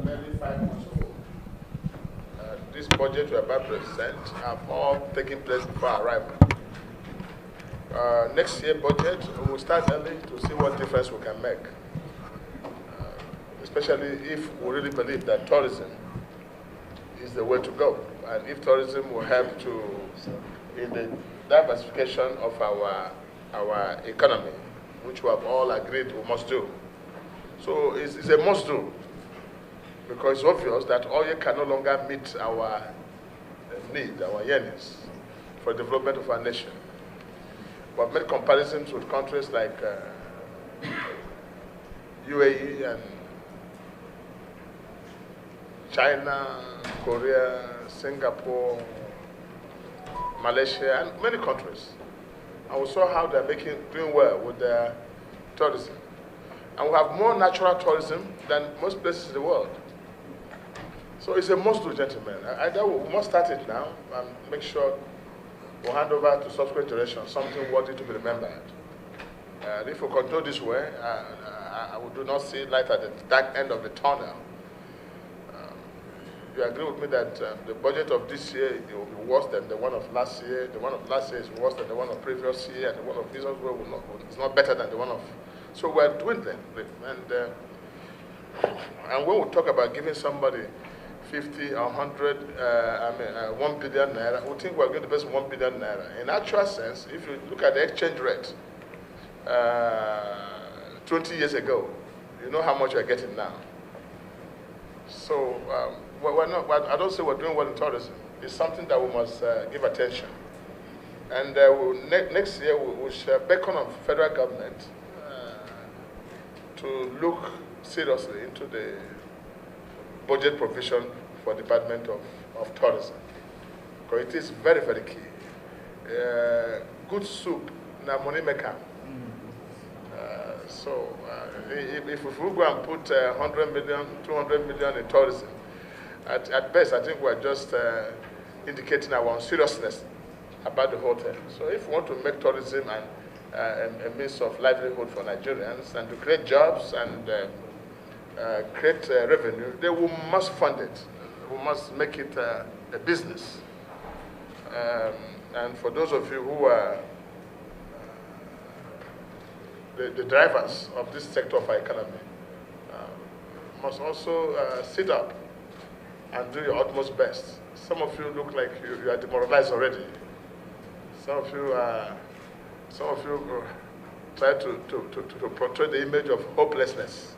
barely 5 months old. This budget we're about to present have all taken place before our arrival. Next year budget, we will start early to see what difference we can make, especially if we really believe that tourism is the way to go, and if tourism will help to in the diversification of our economy, which we have all agreed we must do. So it's a must do, because it's obvious that oil can no longer meet our need, our yearnings for the development of our nation. We have made comparisons with countries like UAE and China, Korea, Singapore, Malaysia, and many countries. And we saw how they're doing well with their tourism. And we have more natural tourism than most places in the world. So it's a must-do, gentlemen. We must start it now and make sure we'll hand over to subsequent generations something worthy to be remembered. If we continue this way, I do not see light at the dark end of the tunnel. You agree with me that the budget of this year it will be worse than the one of last year. The one of last year is worse than the one of previous year, and the one of this year is not better than the one of. So we're dwindling, and when we talk about giving somebody 50 or 100, 1 billion naira, we think we're going to invest 1 billion naira. In actual sense, if you look at the exchange rate 20 years ago, you know how much we're getting now. So I don't say we're doing well in tourism. It's something that we must give attention. And next year we shall beckon on federal government to look seriously into the budget provision for the Department of Tourism, because it is very, very key. Good soup, na money maker. So if we go and put 100 million, 200 million in tourism, at best I think we're just indicating our seriousness about the whole thing. So if we want to make tourism a means of livelihood for Nigerians and to create jobs and create revenue, then we must fund it. We must make it a business. And for those of you who are the drivers of this sector of our economy, must also sit up and do your utmost best. Some of you look like you are demoralized already. Some of you try to portray the image of hopelessness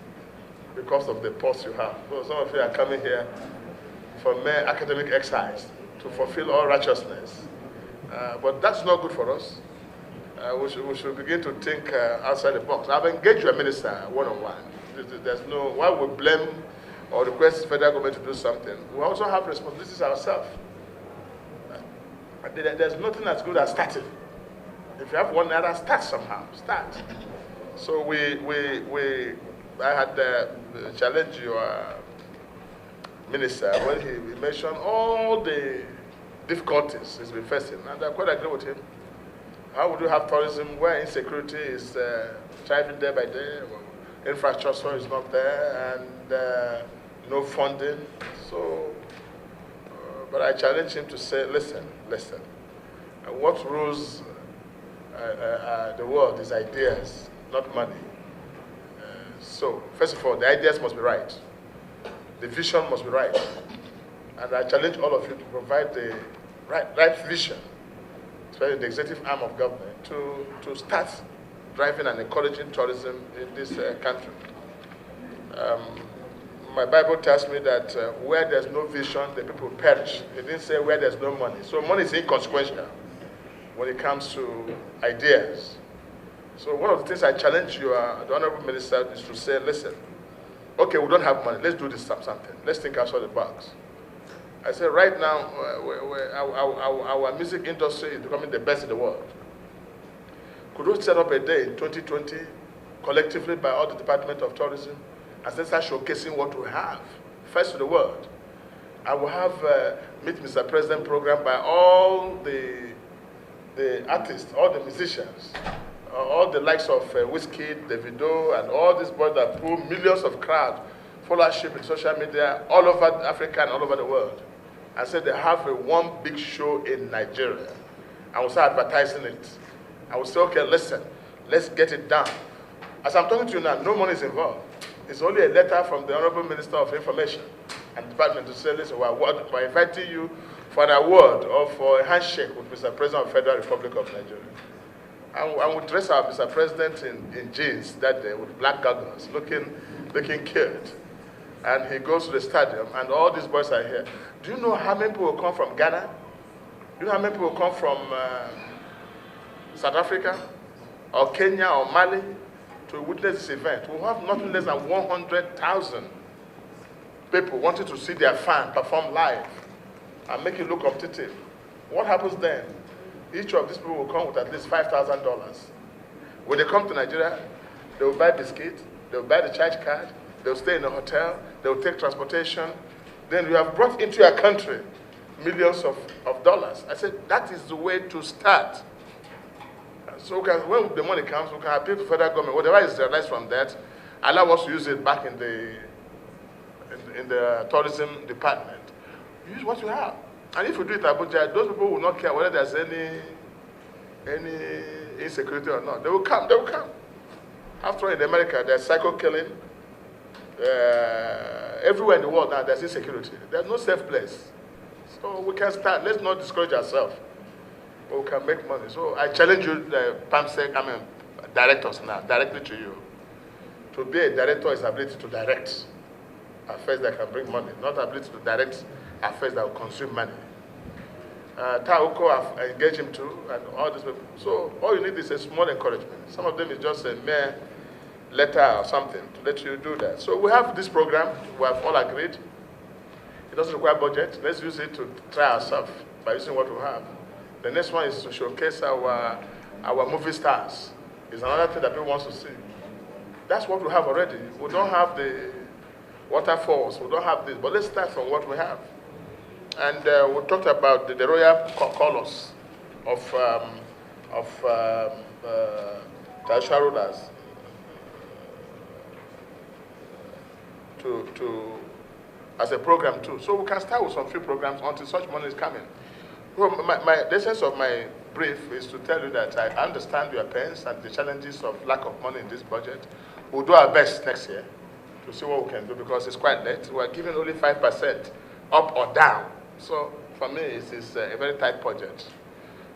because of the posts you have. So some of you are coming here for mere academic exercise to fulfill all righteousness. But that's not good for us. We should begin to think outside the box. I've engaged your minister one-on-one. There's no, why we blame or request the federal government to do something. We also have responsibilities ourselves. There's nothing as good as starting. If you have one naira, start somehow. Start. So I had challenged your minister when he mentioned all the difficulties he's been facing, and I quite agree with him. How would you have tourism where insecurity is thriving day by day, infrastructure is not there, and no funding? So, but I challenge him to say, listen, what rules the world is ideas, not money. So, first of all, the ideas must be right. The vision must be right. And I challenge all of you to provide the right vision, especially the executive arm of government, to start driving and encouraging tourism in this country. My Bible tells me that where there's no vision, the people perish. It didn't say where there's no money. So money is inconsequential when it comes to ideas. So one of the things I challenge you, the Honorable Minister, is to say, listen, okay, we don't have money. Let's do this something. Let's think outside the box. I say right now, our music industry is becoming the best in the world. Could we set up a day in 2020, collectively by all the Department of Tourism, and then start showcasing what we have, first in the world? I will have Meet Mr. President program by all the artists, all the musicians, all the likes of Wizkid, Davido, and all these boys that pull millions of crowds followership in social media all over Africa and all over the world. And said they have one big show in Nigeria. I will start advertising it. I will say, okay, listen, let's get it done. As I'm talking to you now, no money is involved. It's only a letter from the Honorable Minister of Information and Department to say, listen, we're inviting you for an award or for a handshake with Mr. President of the Federal Republic of Nigeria. And we dress our Mr. President in jeans that day with black goggles, looking cute. And he goes to the stadium, and all these boys are here. Do you know how many people will come from Ghana? Do you know how many people will come from South Africa or Kenya or Mali to witness this event? We'll have nothing less than 100,000 people wanting to see their fan perform live and make it look competitive. What happens then? Each of these people will come with at least $5,000. When they come to Nigeria, they will buy biscuits, they will buy the charge card, they will stay in a hotel, they will take transportation. Then you have brought into your country millions of dollars. I said, that is the way to start. So when the money comes, we can appeal to federal government. Whatever is realized from that, allow us to use it back in the tourism department. Use what you have. And if you do it at Abuja, those people will not care whether there's any insecurity or not. They will come. They will come. After all, in America, there's psycho killing. Everywhere in the world now, there's insecurity. There's no safe place. So we can start. Let's not discourage ourselves. But we can make money. So I challenge you, directors now, directly to you. To be a director is ability to direct affairs that can bring money, not ability to direct affairs that will consume money. Tauko, I've engaged him too, and all these people. So all you need is a small encouragement. Some of them is just a mere letter or something to let you do that. So we have this program. We have all agreed. It doesn't require budget. Let's use it to try ourselves by using what we have. The next one is to showcase our movie stars. It's another thing that people want to see. That's what we have already. We don't have the waterfalls. We don't have this. But let's start from what we have. And we talked about the royal colors of traditional rulers as a program too. So we can start with some few programs until such money is coming. Well, the essence of my brief is to tell you that I understand your pains and the challenges of lack of money in this budget. We'll do our best next year to see what we can do because it's quite late. We're giving only 5% up or down. So for me, it's a very tight budget.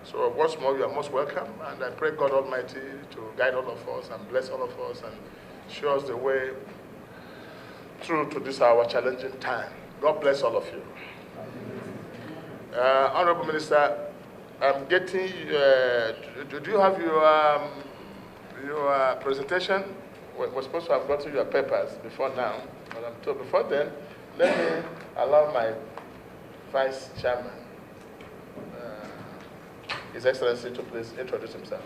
So once more, you are most welcome. And I pray God Almighty to guide all of us and bless all of us and show us the way through to this our challenging time. God bless all of you. Honorable Minister, I'm getting, do you have your presentation? We're supposed to have gotten your papers before now, but I'm told before then, let me allow my Vice Chairman, His Excellency, to please introduce himself.